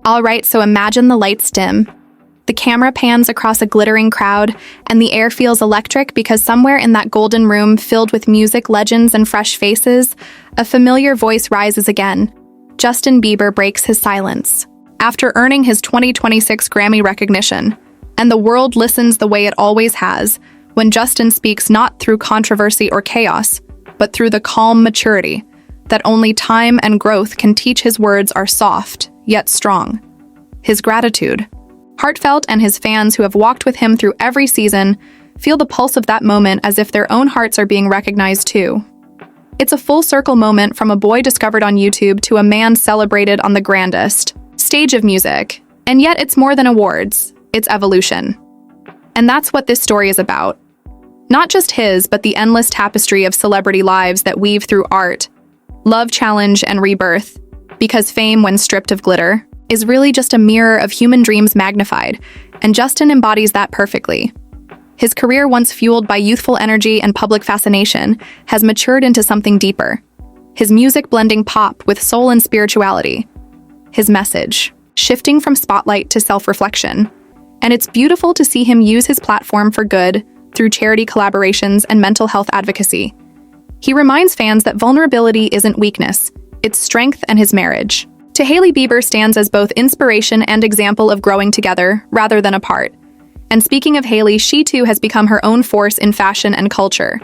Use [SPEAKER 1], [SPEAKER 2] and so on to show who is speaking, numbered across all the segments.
[SPEAKER 1] All right, so imagine the lights dim. The camera pans across a glittering crowd, and the air feels electric because somewhere in that golden room filled with music, legends, and fresh faces, a familiar voice rises again. Justin Bieber breaks his silence. After earning his 2026 Grammy recognition, and the world listens the way it always has, when Justin speaks not through controversy or chaos, but through the calm maturity that only time and growth can teach, his words are soft, yet strong. His gratitude, heartfelt, and his fans who have walked with him through every season feel the pulse of that moment as if their own hearts are being recognized too. It's a full circle moment from a boy discovered on YouTube to a man celebrated on the grandest stage of music. And yet it's more than awards, it's evolution. And that's what this story is about. Not just his, but the endless tapestry of celebrity lives that weave through art, love, challenge, and rebirth. Because fame, when stripped of glitter, is really just a mirror of human dreams magnified, and Justin embodies that perfectly. His career, once fueled by youthful energy and public fascination, has matured into something deeper. His music blending pop with soul and spirituality. His message, shifting from spotlight to self-reflection. And it's beautiful to see him use his platform for good through charity collaborations and mental health advocacy. He reminds fans that vulnerability isn't weakness, it's strength, and his marriage to Hailey Bieber stands as both inspiration and example of growing together rather than apart. And speaking of Hailey, she too has become her own force in fashion and culture,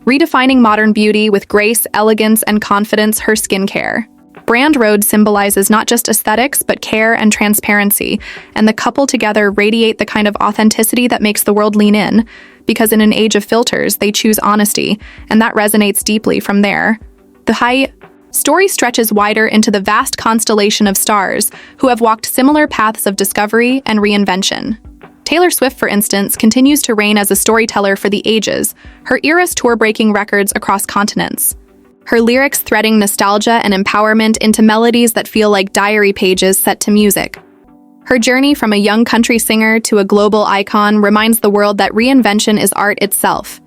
[SPEAKER 1] redefining modern beauty with grace, elegance, and confidence. Her skincare brand Rhode symbolizes not just aesthetics, but care and transparency, and the couple together radiate the kind of authenticity that makes the world lean in, because in an age of filters, they choose honesty, and that resonates deeply. From there, the story stretches wider into the vast constellation of stars who have walked similar paths of discovery and reinvention. Taylor Swift, for instance, continues to reign as a storyteller for the ages, her era's tour-breaking records across continents. Her lyrics threading nostalgia and empowerment into melodies that feel like diary pages set to music. Her journey from a young country singer to a global icon reminds the world that reinvention is art itself.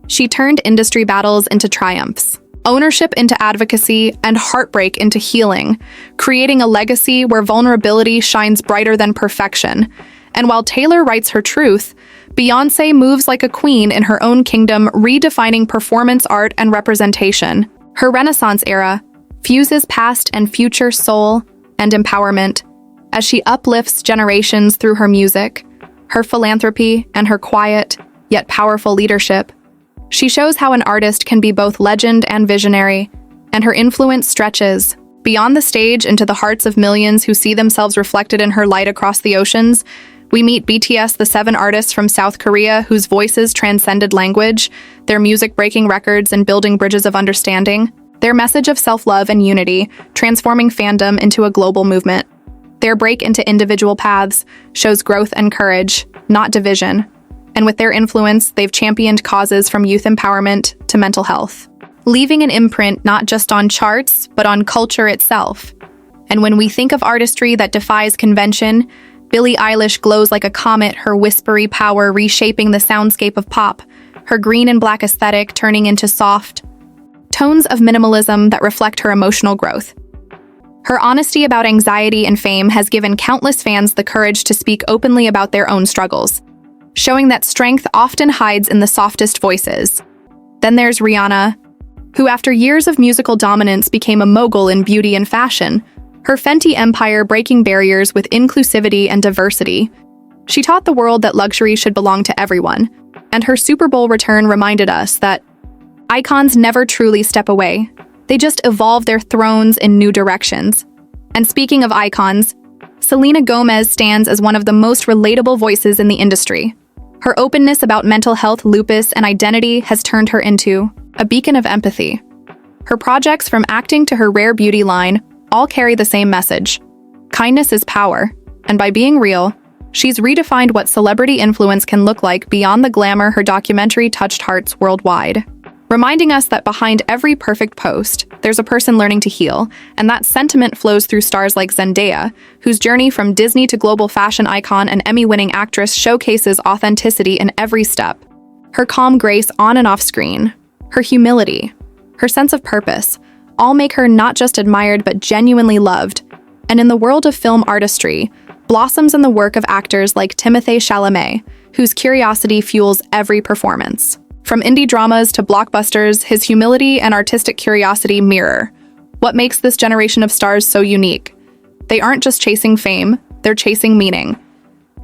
[SPEAKER 1] She turned industry battles into triumphs, ownership into advocacy, and heartbreak into healing, creating a legacy where vulnerability shines brighter than perfection. And while Taylor writes her truth, Beyoncé moves like a queen in her own kingdom, redefining performance art and representation. Her Renaissance era fuses past and future, soul and empowerment, as she uplifts generations through her music, her philanthropy, and her quiet, yet powerful leadership. She shows how an artist can be both legend and visionary, and her influence stretches beyond the stage into the hearts of millions who see themselves reflected in her light across the oceans. We meet BTS, the 7 artists from South Korea whose voices transcended language, their music breaking records and building bridges of understanding, their message of self-love and unity, transforming fandom into a global movement. Their break into individual paths shows growth and courage, not division. And with their influence, they've championed causes from youth empowerment to mental health, leaving an imprint not just on charts, but on culture itself. And when we think of artistry that defies convention, Billie Eilish glows like a comet, her whispery power reshaping the soundscape of pop, her green and black aesthetic turning into soft tones of minimalism that reflect her emotional growth. Her honesty about anxiety and fame has given countless fans the courage to speak openly about their own struggles, showing that strength often hides in the softest voices. Then there's Rihanna, who after years of musical dominance became a mogul in beauty and fashion, her Fenty empire breaking barriers with inclusivity and diversity. She taught the world that luxury should belong to everyone, and her Super Bowl return reminded us that icons never truly step away. They just evolve their thrones in new directions. And speaking of icons, Selena Gomez stands as one of the most relatable voices in the industry. Her openness about mental health, lupus, and identity has turned her into a beacon of empathy. Her projects, from acting to her rare beauty line, all carry the same message. Kindness is power, and by being real, she's redefined what celebrity influence can look like beyond the glamour. Her documentary touched hearts worldwide, reminding us that behind every perfect post, there's a person learning to heal, and that sentiment flows through stars like Zendaya, whose journey from Disney to global fashion icon and Emmy-winning actress showcases authenticity in every step. Her calm grace on and off screen, her humility, her sense of purpose, all make her not just admired but genuinely loved. And in the world of film artistry, blossoms in the work of actors like Timothée Chalamet, whose curiosity fuels every performance. From indie dramas to blockbusters, his humility and artistic curiosity mirror what makes this generation of stars so unique. They aren't just chasing fame, they're chasing meaning.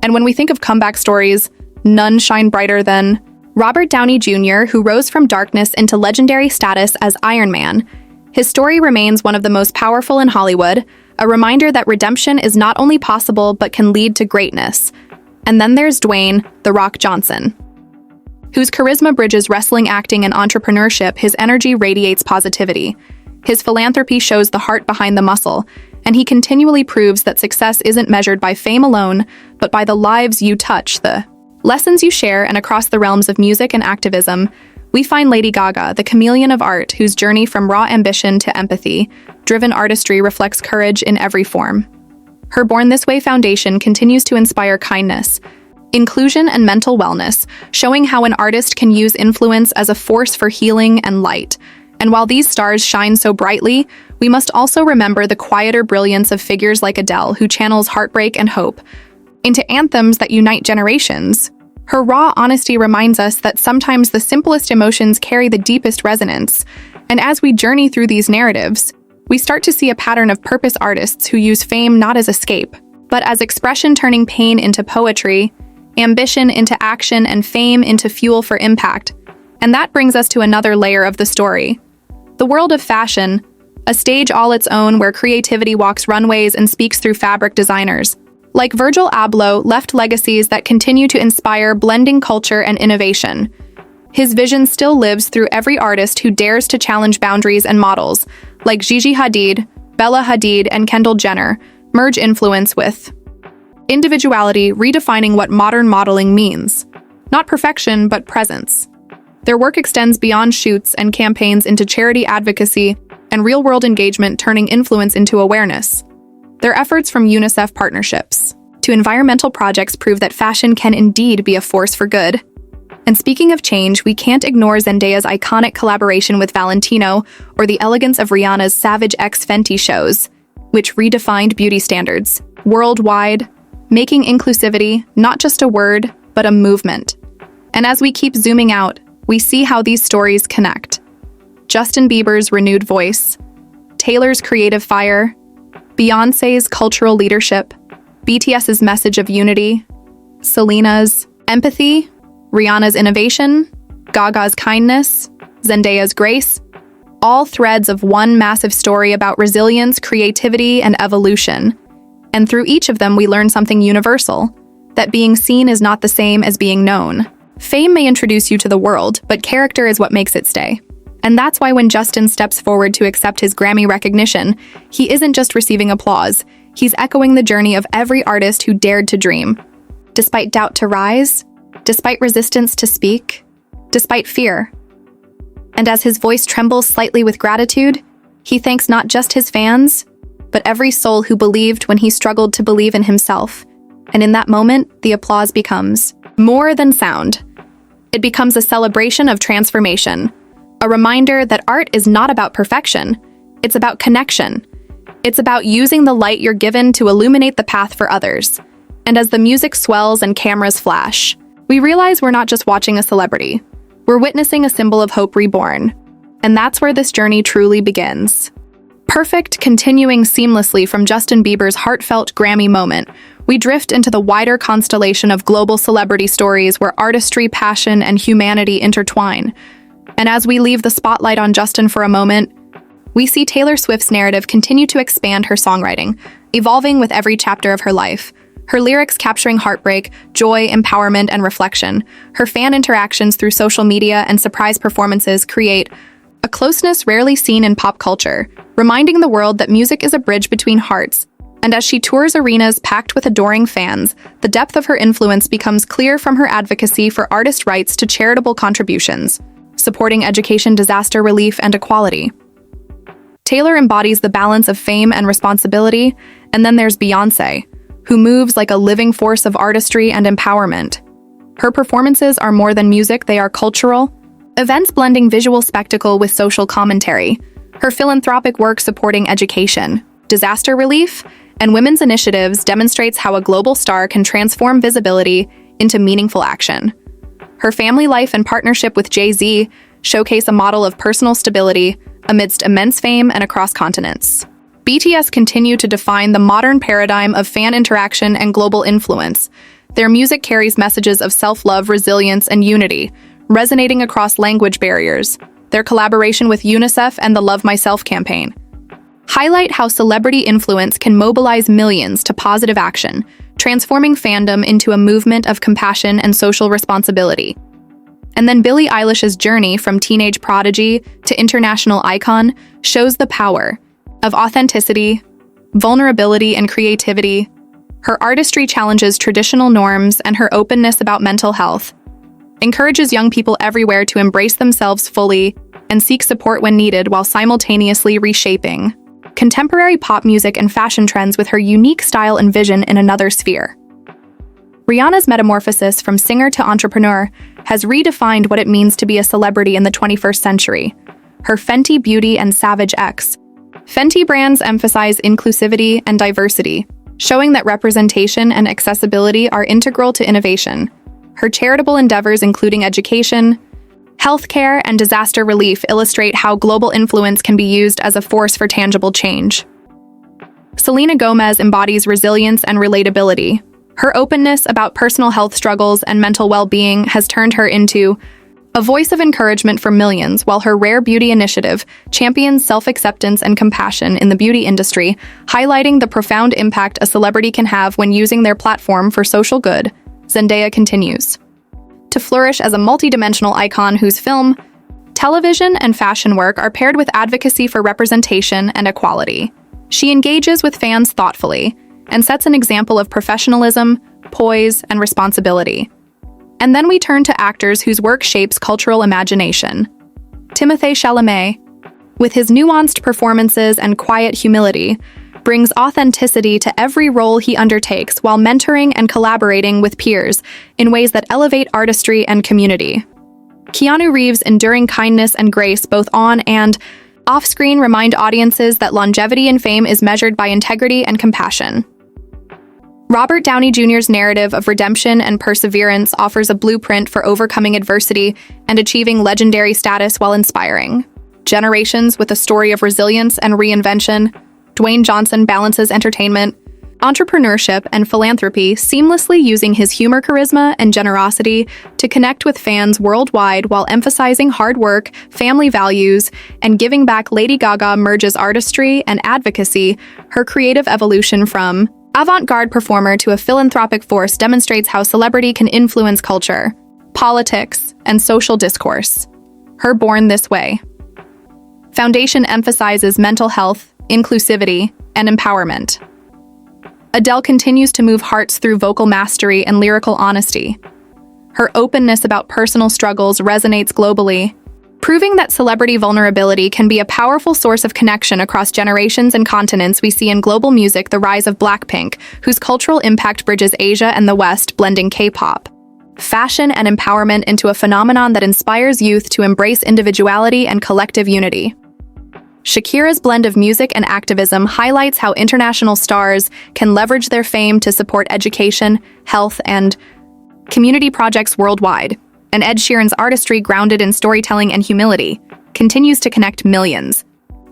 [SPEAKER 1] And when we think of comeback stories, none shine brighter than Robert Downey Jr., who rose from darkness into legendary status as Iron Man. His story remains one of the most powerful in Hollywood, a reminder that redemption is not only possible but can lead to greatness. And then there's Dwayne "The Rock" Johnson, whose charisma bridges wrestling, acting, and entrepreneurship. His energy radiates positivity. His philanthropy shows the heart behind the muscle, and he continually proves that success isn't measured by fame alone, but by the lives you touch, the lessons you share. And across the realms of music and activism, we find Lady Gaga, the chameleon of art, whose journey from raw ambition to empathy-driven artistry reflects courage in every form. Her Born This Way foundation continues to inspire kindness, inclusion, and mental wellness, showing how an artist can use influence as a force for healing and light. And while these stars shine so brightly, we must also remember the quieter brilliance of figures like Adele, who channels heartbreak and hope into anthems that unite generations. Her raw honesty reminds us that sometimes the simplest emotions carry the deepest resonance. And as we journey through these narratives, we start to see a pattern of purpose artists who use fame not as escape, but as expression, turning pain into poetry, ambition into action, and fame into fuel for impact. And that brings us to another layer of the story. The world of fashion, a stage all its own where creativity walks runways and speaks through fabric designers. Like Virgil Abloh, left legacies that continue to inspire blending culture and innovation. His vision still lives through every artist who dares to challenge boundaries, and models like Gigi Hadid, Bella Hadid, and Kendall Jenner merge influence with individuality, redefining what modern modeling means. Not perfection, but presence. Their work extends beyond shoots and campaigns into charity advocacy and real-world engagement, turning influence into awareness. Their efforts, from UNICEF partnerships to environmental projects, prove that fashion can indeed be a force for good. And speaking of change, we can't ignore Zendaya's iconic collaboration with Valentino, or the elegance of Rihanna's Savage X Fenty shows, which redefined beauty standards worldwide, making inclusivity not just a word, but a movement. And as we keep zooming out, we see how these stories connect. Justin Bieber's renewed voice, Taylor's creative fire, Beyoncé's cultural leadership, BTS's message of unity, Selena's empathy, Rihanna's innovation, Gaga's kindness, Zendaya's grace, all threads of one massive story about resilience, creativity, and evolution. And through each of them, we learn something universal, that being seen is not the same as being known. Fame may introduce you to the world, but character is what makes it stay. And that's why when Justin steps forward to accept his Grammy recognition, he isn't just receiving applause, he's echoing the journey of every artist who dared to dream. Despite doubt to rise, despite resistance to speak, despite fear. And as his voice trembles slightly with gratitude, he thanks not just his fans, but every soul who believed when he struggled to believe in himself. And in that moment, the applause becomes more than sound. It becomes a celebration of transformation, a reminder that art is not about perfection, it's about connection. It's about using the light you're given to illuminate the path for others. And as the music swells and cameras flash, we realize we're not just watching a celebrity, we're witnessing a symbol of hope reborn. And that's where this journey truly begins. Perfect, continuing seamlessly from Justin Bieber's heartfelt Grammy moment, we drift into the wider constellation of global celebrity stories where artistry, passion, and humanity intertwine. And as we leave the spotlight on Justin for a moment, we see Taylor Swift's narrative continue to expand her songwriting, evolving with every chapter of her life. Her lyrics capturing heartbreak, joy, empowerment, and reflection. Her fan interactions through social media and surprise performances create a closeness rarely seen in pop culture, reminding the world that music is a bridge between hearts. And as she tours arenas packed with adoring fans, the depth of her influence becomes clear, from her advocacy for artist rights to charitable contributions, supporting education, disaster relief, and equality. Taylor embodies the balance of fame and responsibility. And then there's Beyoncé, who moves like a living force of artistry and empowerment. Her performances are more than music, they are cultural events blending visual spectacle with social commentary. Her philanthropic work supporting education, disaster relief, and women's initiatives demonstrates how a global star can transform visibility into meaningful action. Her family life and partnership with Jay-Z showcase a model of personal stability amidst immense fame and across continents. BTS continue to define the modern paradigm of fan interaction and global influence. Their music carries messages of self-love, resilience, and unity, resonating across language barriers. Their collaboration with UNICEF and the Love Myself campaign highlight how celebrity influence can mobilize millions to positive action, transforming fandom into a movement of compassion and social responsibility. And then Billie Eilish's journey from teenage prodigy to international icon shows the power of authenticity, vulnerability, and creativity. Her artistry challenges traditional norms, and her openness about mental health encourages young people everywhere to embrace themselves fully and seek support when needed, while simultaneously reshaping contemporary pop music and fashion trends with her unique style and vision in another sphere. Rihanna's metamorphosis from singer to entrepreneur has redefined what it means to be a celebrity in the 21st century. Her Fenty Beauty and Savage X Fenty brands emphasize inclusivity and diversity, showing that representation and accessibility are integral to innovation. Her charitable endeavors, including education, healthcare, and disaster relief, illustrate how global influence can be used as a force for tangible change. Selena Gomez embodies resilience and relatability. Her openness about personal health struggles and mental well-being has turned her into a voice of encouragement for millions, while her Rare Beauty initiative champions self-acceptance and compassion in the beauty industry, highlighting the profound impact a celebrity can have when using their platform for social good. Zendaya continues to flourish as a multidimensional icon whose film, television, and fashion work are paired with advocacy for representation and equality. She engages with fans thoughtfully and sets an example of professionalism, poise, and responsibility. And then we turn to actors whose work shapes cultural imagination. Timothée Chalamet, with his nuanced performances and quiet humility, brings authenticity to every role he undertakes while mentoring and collaborating with peers in ways that elevate artistry and community. Keanu Reeves' enduring kindness and grace both on and off-screen remind audiences that longevity in fame is measured by integrity and compassion. Robert Downey Jr.'s narrative of redemption and perseverance offers a blueprint for overcoming adversity and achieving legendary status while inspiring generations with a story of resilience and reinvention. Dwayne Johnson balances entertainment, entrepreneurship, and philanthropy, seamlessly using his humor, charisma, and generosity to connect with fans worldwide while emphasizing hard work, family values, and giving back. Lady Gaga merges artistry and advocacy. Her creative evolution from avant-garde performer to a philanthropic force demonstrates how celebrity can influence culture, politics, and social discourse. Her Born This Way Foundation emphasizes mental health, inclusivity, and empowerment. Adele continues to move hearts through vocal mastery and lyrical honesty. Her openness about personal struggles resonates globally, proving that celebrity vulnerability can be a powerful source of connection across generations and continents. We see in global music the rise of Blackpink, whose cultural impact bridges Asia and the West, blending K-pop, fashion, and empowerment into a phenomenon that inspires youth to embrace individuality and collective unity. Shakira's blend of music and activism highlights how international stars can leverage their fame to support education, health, and community projects worldwide. And Ed Sheeran's artistry, grounded in storytelling and humility, continues to connect millions,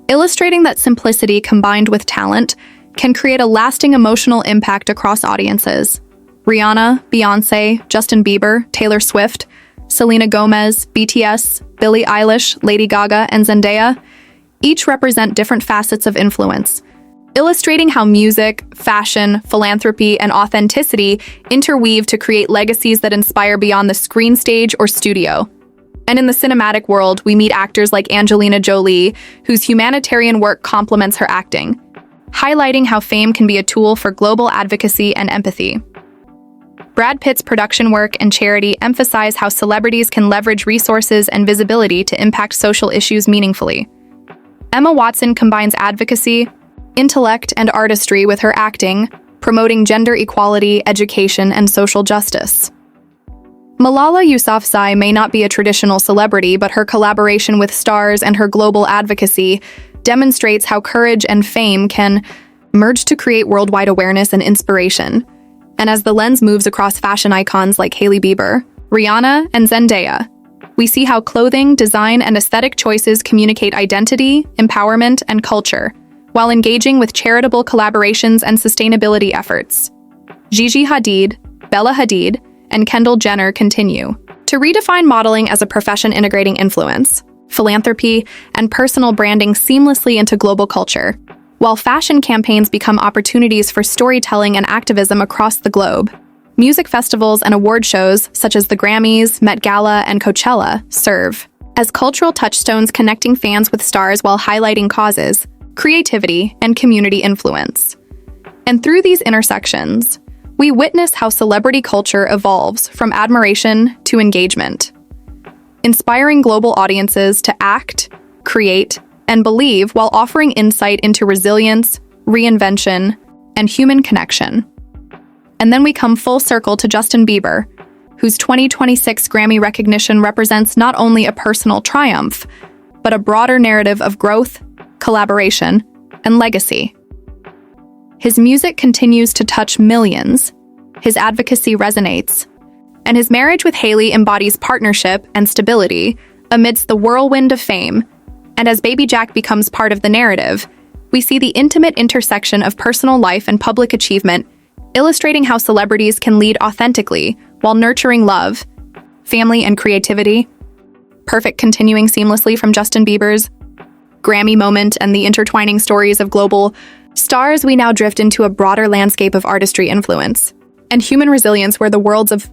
[SPEAKER 1] illustrating that simplicity combined with talent can create a lasting emotional impact across audiences. Rihanna, Beyoncé, Justin Bieber, Taylor Swift, Selena Gomez, BTS, Billie Eilish, Lady Gaga, and Zendaya each represent different facets of influence, illustrating how music, fashion, philanthropy, and authenticity interweave to create legacies that inspire beyond the screen, stage, or studio. And in the cinematic world, we meet actors like Angelina Jolie, whose humanitarian work complements her acting, highlighting how fame can be a tool for global advocacy and empathy. Brad Pitt's production work and charity emphasize how celebrities can leverage resources and visibility to impact social issues meaningfully. Emma Watson combines advocacy, intellect, and artistry with her acting, promoting gender equality, education, and social justice. Malala Yousafzai may not be a traditional celebrity, but her collaboration with stars and her global advocacy demonstrates how courage and fame can merge to create worldwide awareness and inspiration. And as the lens moves across fashion icons like Hailey Bieber, Rihanna, and Zendaya, we see how clothing, design, and aesthetic choices communicate identity, empowerment, and culture, while engaging with charitable collaborations and sustainability efforts. Gigi Hadid, Bella Hadid, and Kendall Jenner continue to redefine modeling as a profession integrating influence, philanthropy, and personal branding seamlessly into global culture, while fashion campaigns become opportunities for storytelling and activism across the globe. Music festivals and award shows, such as the Grammys, Met Gala, and Coachella, serve as cultural touchstones connecting fans with stars while highlighting causes, creativity, and community influence. And through these intersections, we witness how celebrity culture evolves from admiration to engagement, inspiring global audiences to act, create, and believe while offering insight into resilience, reinvention, and human connection. And then we come full circle to Justin Bieber, whose 2026 Grammy recognition represents not only a personal triumph, but a broader narrative of growth, collaboration, and legacy. His music continues to touch millions, his advocacy resonates, and his marriage with Hailey embodies partnership and stability amidst the whirlwind of fame. And as Baby Jack becomes part of the narrative, we see the intimate intersection of personal life and public achievement, illustrating how celebrities can lead authentically while nurturing love, family, and creativity. Perfect continuing seamlessly from Justin Bieber's Grammy moment and the intertwining stories of global stars, we now drift into a broader landscape of artistry influence and human resilience where the worlds of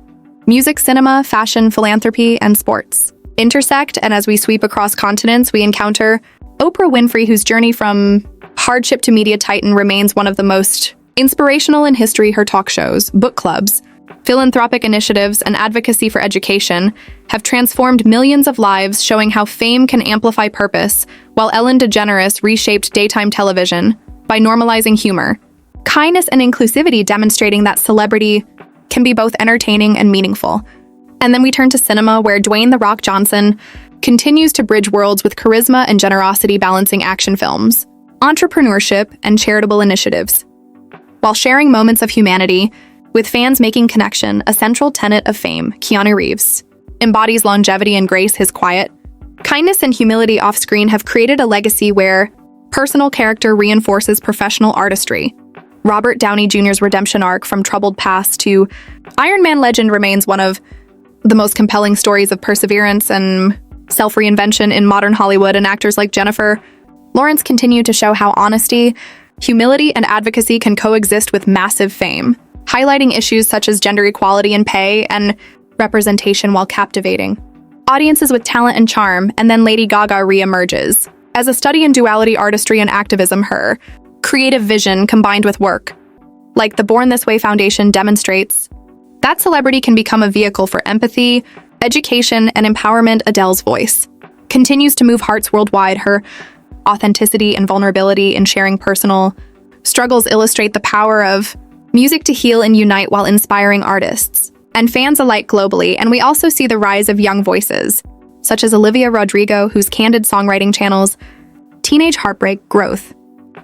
[SPEAKER 1] music, cinema, fashion, philanthropy, and sports intersect. And as we sweep across continents, we encounter Oprah Winfrey, whose journey from hardship to media titan remains one of the most inspirational in history. Her talk shows, book clubs, philanthropic initiatives, and advocacy for education have transformed millions of lives, showing how fame can amplify purpose, while Ellen DeGeneres reshaped daytime television by normalizing humor, kindness, and inclusivity, demonstrating that celebrity can be both entertaining and meaningful. And then we turn to cinema, where Dwayne "The Rock" Johnson continues to bridge worlds with charisma and generosity, balancing action films, entrepreneurship, and charitable initiatives, while sharing moments of humanity with fans, making connection a central tenet of fame. Keanu Reeves embodies longevity and grace. His quiet kindness and humility off-screen have created a legacy where personal character reinforces professional artistry. Robert Downey Jr.'s redemption arc from troubled past to Iron Man legend remains one of the most compelling stories of perseverance and self-reinvention in modern Hollywood, and actors like Jennifer Lawrence continue to show how honesty, humility, and advocacy can coexist with massive fame, highlighting issues such as gender equality in pay and representation while captivating audiences with talent and charm. And then Lady Gaga re-emerges as a study in duality, artistry, and activism. Her creative vision combined with work like the Born This Way Foundation demonstrates that celebrity can become a vehicle for empathy, education, and empowerment. Adele's voice continues to move hearts worldwide. Her authenticity and vulnerability in sharing personal struggles illustrate the power of music to heal and unite while inspiring artists and fans alike globally. And we also see the rise of young voices, such as Olivia Rodrigo, whose candid songwriting channels teenage heartbreak, growth,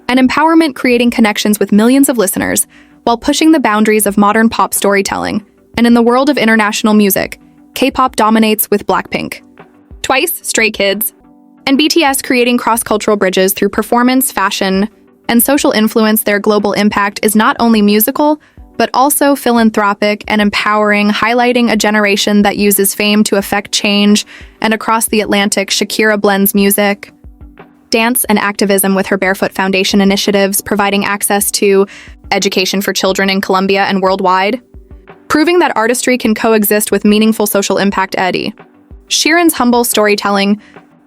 [SPEAKER 1] and empowerment, creating connections with millions of listeners while pushing the boundaries of modern pop storytelling. And in the world of international music, K-pop dominates with Blackpink, Twice, Stray Kids, and BTS creating cross-cultural bridges through performance, fashion, and social influence. Their global impact is not only musical, but also philanthropic and empowering, highlighting a generation that uses fame to affect change. And across the Atlantic, Shakira blends music, dance, and activism with her Barefoot Foundation initiatives, providing access to education for children in Colombia and worldwide, proving that artistry can coexist with meaningful social impact. Eddie Sheeran's humble storytelling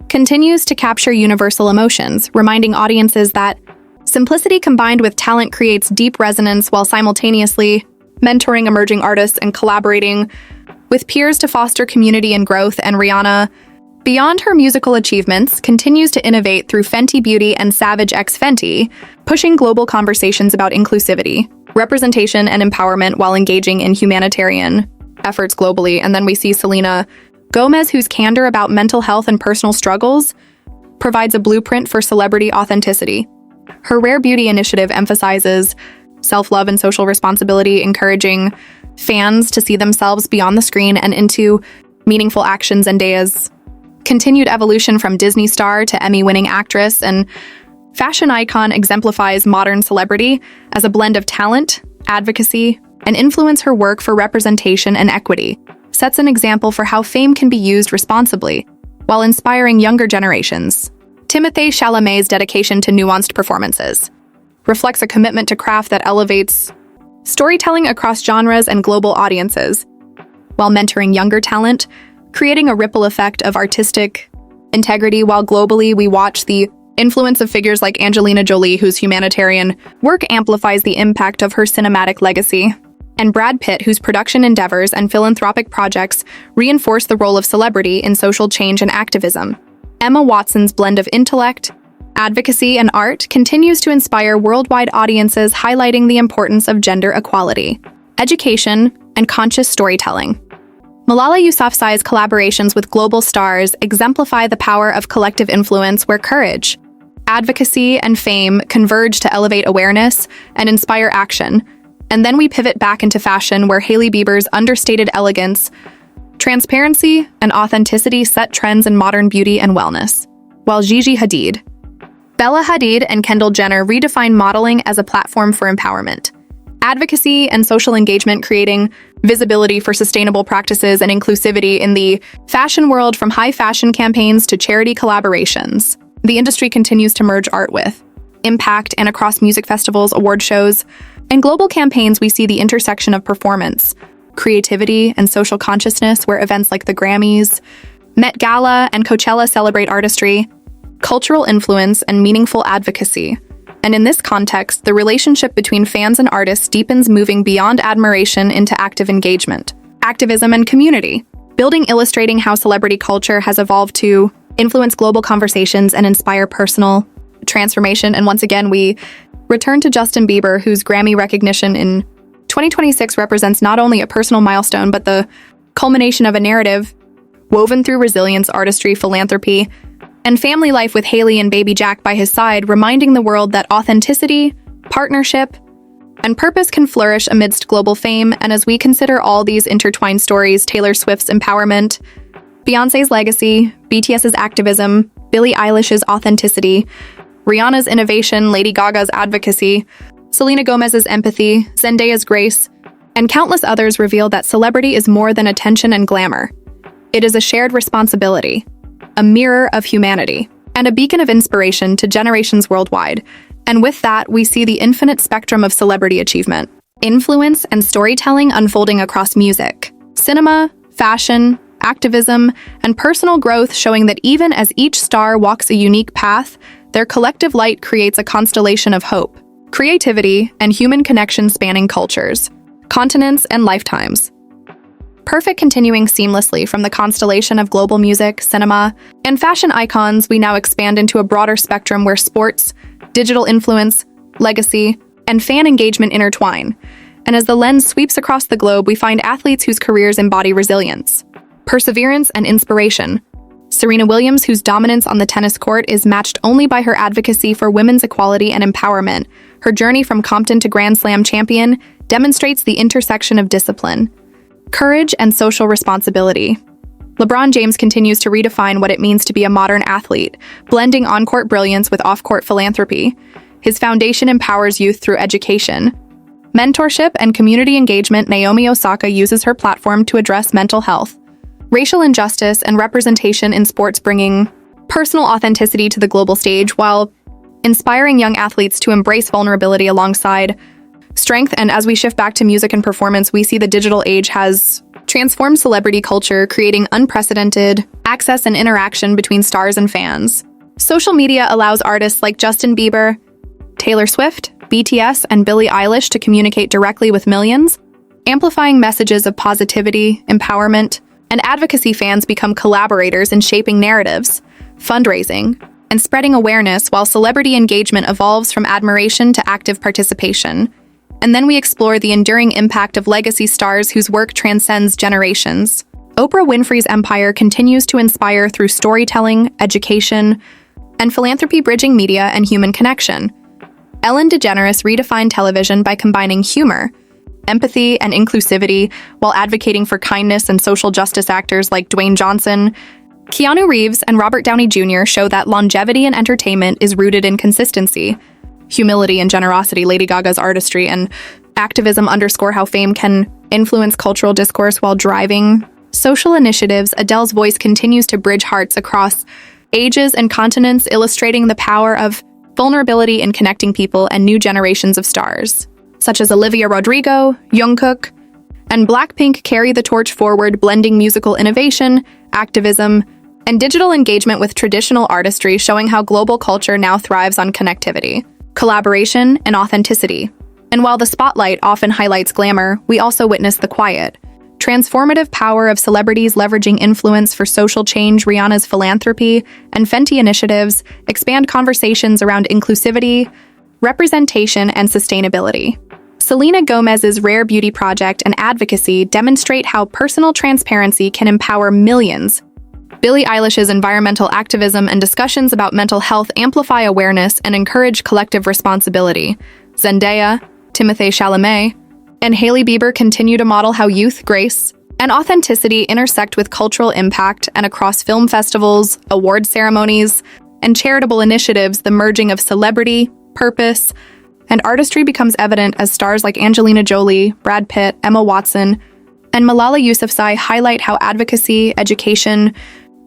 [SPEAKER 1] continues to capture universal emotions, reminding audiences that simplicity combined with talent creates deep resonance, while simultaneously mentoring emerging artists and collaborating with peers to foster community and growth. And Rihanna, beyond her musical achievements, continues to innovate through Fenty Beauty and Savage X Fenty, pushing global conversations about inclusivity, representation, and empowerment while engaging in humanitarian efforts globally. And then we see Selena Gomez, whose candor about mental health and personal struggles provides a blueprint for celebrity authenticity, Her Rare Beauty initiative emphasizes self-love and social responsibility, encouraging fans to see themselves beyond the screen and into meaningful actions. Zendaya's continued evolution from Disney star to Emmy-winning actress and fashion icon exemplifies modern celebrity as a blend of talent, advocacy, and influence. Her work for representation and equity sets an example for how fame can be used responsibly while inspiring younger generations. Timothée Chalamet's dedication to nuanced performances reflects a commitment to craft that elevates storytelling across genres and global audiences, while mentoring younger talent, creating a ripple effect of artistic integrity. While globally we watch the influence of figures like Angelina Jolie, whose humanitarian work amplifies the impact of her cinematic legacy, and Brad Pitt, whose production endeavors and philanthropic projects reinforce the role of celebrity in social change and activism. Emma Watson's blend of intellect, advocacy, and art continues to inspire worldwide audiences, highlighting the importance of gender equality, education, and conscious storytelling. Malala Yousafzai's collaborations with global stars exemplify the power of collective influence, where courage, advocacy, and fame converge to elevate awareness and inspire action. And then we pivot back into fashion, where Hailey Bieber's understated elegance, transparency, and authenticity set trends in modern beauty and wellness, while Gigi Hadid, Bella Hadid, and Kendall Jenner redefine modeling as a platform for empowerment, advocacy, and social engagement, creating visibility for sustainable practices and inclusivity in the fashion world. From high fashion campaigns to charity collaborations, the industry continues to merge art with impact, and across music festivals, award shows, and global campaigns, we see the intersection of performance, creativity, and social consciousness, where events like the Grammys, Met Gala, and Coachella celebrate artistry, cultural influence, and meaningful advocacy. And in this context, the relationship between fans and artists deepens, moving beyond admiration into active engagement, activism, and community building, illustrating how celebrity culture has evolved to influence global conversations and inspire personal transformation. And once again, we return to Justin Bieber, whose Grammy recognition in 2026 represents not only a personal milestone, but the culmination of a narrative woven through resilience, artistry, philanthropy, and family life, with Hailey and baby Jack by his side, reminding the world that authenticity, partnership, and purpose can flourish amidst global fame. And as we consider all these intertwined stories, Taylor Swift's empowerment, Beyoncé's legacy, BTS's activism, Billie Eilish's authenticity, Rihanna's innovation, Lady Gaga's advocacy, Selena Gomez's empathy, Zendaya's grace, and countless others reveal that celebrity is more than attention and glamour. It is a shared responsibility, a mirror of humanity, and a beacon of inspiration to generations worldwide. And with that, we see the infinite spectrum of celebrity achievement, influence, and storytelling unfolding across music, cinema, fashion, activism, and personal growth, showing that even as each star walks a unique path, their collective light creates a constellation of hope, creativity, and human connection spanning cultures, continents, and lifetimes. Perfect, continuing seamlessly from the constellation of global music, cinema, and fashion icons, we now expand into a broader spectrum where sports, digital influence, legacy, and fan engagement intertwine. And as the lens sweeps across the globe, we find athletes whose careers embody resilience, perseverance, and inspiration. Serena Williams, whose dominance on the tennis court is matched only by her advocacy for women's equality and empowerment. Her journey from Compton to Grand Slam champion demonstrates the intersection of discipline, courage, and social responsibility. LeBron James continues to redefine what it means to be a modern athlete, blending on-court brilliance with off-court philanthropy. His foundation empowers youth through education, mentorship, and community engagement. Naomi Osaka uses her platform to address mental health, racial injustice, and representation in sports, bringing personal authenticity to the global stage while inspiring young athletes to embrace vulnerability alongside strength. And as we shift back to music and performance, we see the digital age has transformed celebrity culture, creating unprecedented access and interaction between stars and fans. Social media allows artists like Justin Bieber, Taylor Swift, BTS, and Billie Eilish to communicate directly with millions, amplifying messages of positivity, empowerment, and advocacy. Fans become collaborators in shaping narratives, fundraising, and spreading awareness, while celebrity engagement evolves from admiration to active participation. And then we explore the enduring impact of legacy stars whose work transcends generations. Oprah Winfrey's empire continues to inspire through storytelling, education, and philanthropy, bridging media and human connection. Ellen DeGeneres redefined television by combining humor, empathy, and inclusivity while advocating for kindness, and social justice actors like Dwayne Johnson, Keanu Reeves, and Robert Downey Jr. show that longevity in entertainment is rooted in consistency. Humility and generosity, Lady Gaga's artistry, and activism underscore how fame can influence cultural discourse while driving social initiatives. Adele's voice continues to bridge hearts across ages and continents, illustrating the power of vulnerability in connecting people and new generations of stars, such as Olivia Rodrigo, Jungkook, and Blackpink carry the torch forward, blending musical innovation, activism, and digital engagement with traditional artistry, showing how global culture now thrives on connectivity, collaboration, and authenticity. And while the spotlight often highlights glamour, we also witness the quiet, transformative power of celebrities leveraging influence for social change. Rihanna's philanthropy and Fenty initiatives expand conversations around inclusivity, representation, and sustainability. Selena Gomez's Rare Beauty project and advocacy demonstrate how personal transparency can empower millions. Billie Eilish's environmental activism and discussions about mental health amplify awareness and encourage collective responsibility. Zendaya, Timothée Chalamet, and Hailey Bieber continue to model how youth, grace, and authenticity intersect with cultural impact, and across film festivals, award ceremonies, and charitable initiatives, the merging of celebrity, purpose, and artistry becomes evident as stars like Angelina Jolie, Brad Pitt, Emma Watson, and Malala Yousafzai highlight how advocacy, education,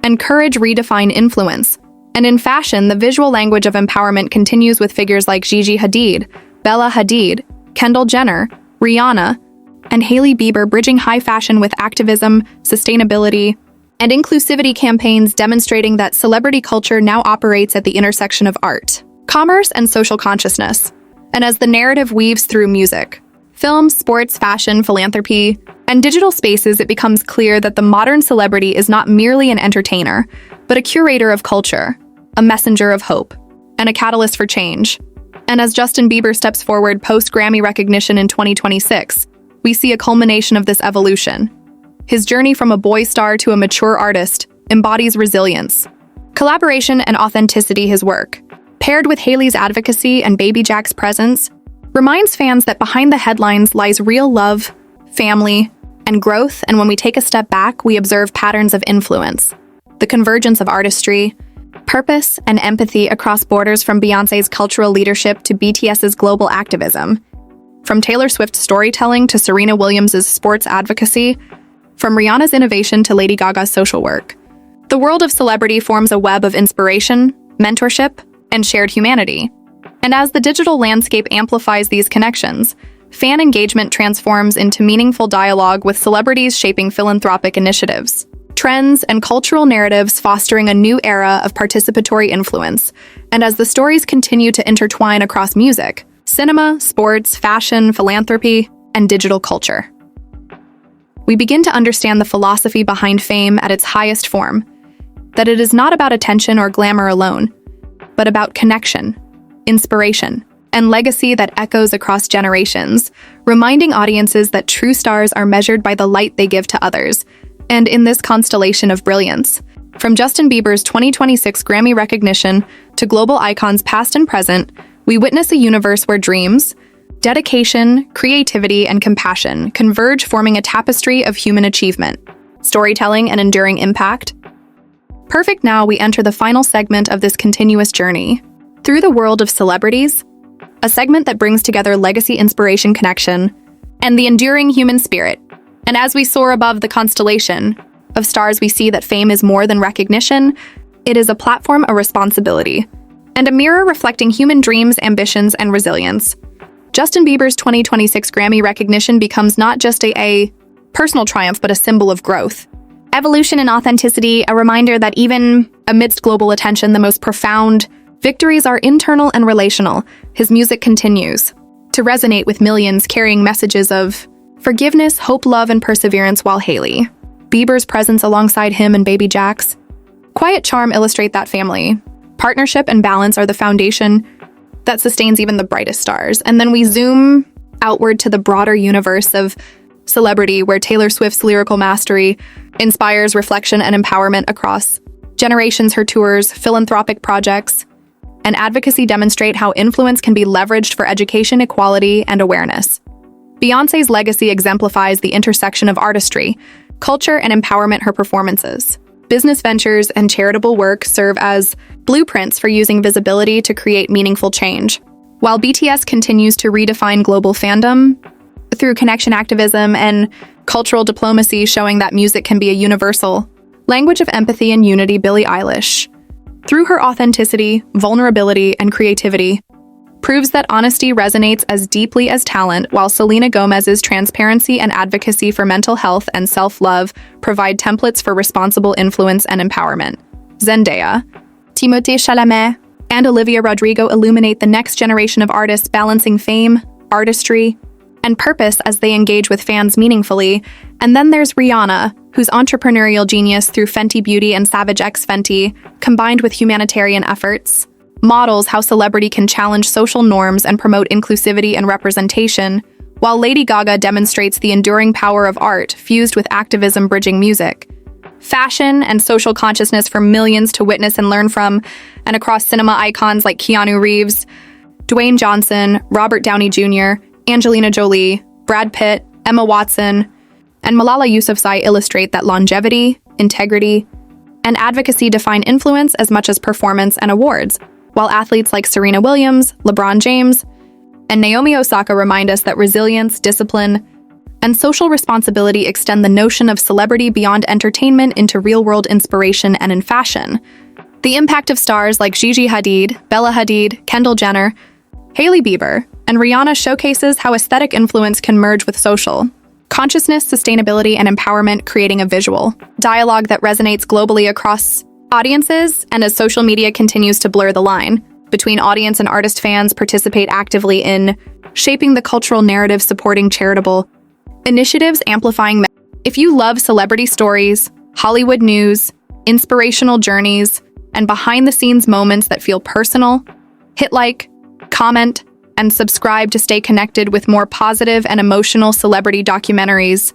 [SPEAKER 1] and courage redefine influence. And in fashion, the visual language of empowerment continues with figures like Gigi Hadid, Bella Hadid, Kendall Jenner, Rihanna, and Hailey Bieber bridging high fashion with activism, sustainability, and inclusivity campaigns, demonstrating that celebrity culture now operates at the intersection of art, commerce, and social consciousness. And as the narrative weaves through music, film, sports, fashion, philanthropy, and digital spaces, it becomes clear that the modern celebrity is not merely an entertainer, but a curator of culture, a messenger of hope, and a catalyst for change. And as Justin Bieber steps forward post-Grammy recognition in 2026, we see a culmination of this evolution. His journey from a boy star to a mature artist embodies resilience, collaboration, and authenticity. His work, paired with Hailey's advocacy and Baby Jack's presence, reminds fans that behind the headlines lies real love, family, and growth. And when we take a step back, we observe patterns of influence, the convergence of artistry, purpose, and empathy across borders, from Beyoncé's cultural leadership to BTS's global activism, from Taylor Swift's storytelling to Serena Williams' sports advocacy, from Rihanna's innovation to Lady Gaga's social work. The world of celebrity forms a web of inspiration, mentorship, and shared humanity. And as the digital landscape amplifies these connections, fan engagement transforms into meaningful dialogue, with celebrities shaping philanthropic initiatives, trends, and cultural narratives, fostering a new era of participatory influence. And as the stories continue to intertwine across music, cinema, sports, fashion, philanthropy, and digital culture, we begin to understand the philosophy behind fame at its highest form, that it is not about attention or glamour alone, but about connection, inspiration, and legacy that echoes across generations, reminding audiences that true stars are measured by the light they give to others. And in this constellation of brilliance, from Justin Bieber's 2026 Grammy recognition to global icons past and present, we witness a universe where dreams, dedication, creativity, and compassion converge, forming a tapestry of human achievement, storytelling, and enduring impact. Perfect. Now we enter the final segment of this continuous journey through the world of celebrities, a segment that brings together legacy, inspiration, connection, and the enduring human spirit. And as we soar above the constellation of stars, we see that fame is more than recognition. It is a platform, a responsibility, and a mirror reflecting human dreams, ambitions, and resilience. Justin Bieber's 2026 Grammy recognition becomes not just a personal triumph, but a symbol of growth, evolution, and authenticity, a reminder that even amidst global attention, the most profound victories are internal and relational. His music continues to resonate with millions, carrying messages of forgiveness, hope, love, and perseverance, while Hailey Bieber's presence alongside him and Baby Jack's quiet charm illustrate that family, partnership, and balance are the foundation that sustains even the brightest stars. And then we zoom outward to the broader universe of celebrity, where Taylor Swift's lyrical mastery inspires reflection and empowerment across generations. Her tours, philanthropic projects, and advocacy demonstrate how influence can be leveraged for education, equality, and awareness. Beyoncé's legacy exemplifies the intersection of artistry, culture, and empowerment. Her performances, business ventures, and charitable work serve as blueprints for using visibility to create meaningful change. While BTS continues to redefine global fandom through connection activism and cultural diplomacy, showing that music can be a universal language of empathy and unity. Billie Eilish, through her authenticity, vulnerability, and creativity, proves that honesty resonates as deeply as talent, while Selena Gomez's transparency and advocacy for mental health and self-love provide templates for responsible influence and empowerment. Zendaya, Timothée Chalamet, and Olivia Rodrigo illuminate the next generation of artists, balancing fame, artistry, and purpose as they engage with fans meaningfully. And then there's Rihanna, whose entrepreneurial genius through Fenty Beauty and Savage X Fenty, combined with humanitarian efforts, models how celebrity can challenge social norms and promote inclusivity and representation, while Lady Gaga demonstrates the enduring power of art fused with activism, bridging music, fashion, and social consciousness for millions to witness and learn from. And across cinema, icons like Keanu Reeves, Dwayne Johnson, Robert Downey Jr., Angelina Jolie, Brad Pitt, Emma Watson, and Malala Yousafzai illustrate that longevity, integrity, and advocacy define influence as much as performance and awards, while athletes like Serena Williams, LeBron James, and Naomi Osaka remind us that resilience, discipline, and social responsibility extend the notion of celebrity beyond entertainment into real-world inspiration and in fashion. The impact of stars like Gigi Hadid, Bella Hadid, Kendall Jenner, Hailey Bieber, and Rihanna showcases how aesthetic influence can merge with social consciousness, sustainability, and empowerment, creating a visual dialogue that resonates globally across audiences. And as social media continues to blur the line between audience and artist, fans participate actively in shaping the cultural narrative, supporting charitable initiatives, amplifying. If you love celebrity stories, Hollywood news, inspirational journeys, and behind-the-scenes moments that feel personal, hit like, comment, and subscribe to stay connected with more positive and emotional celebrity documentaries.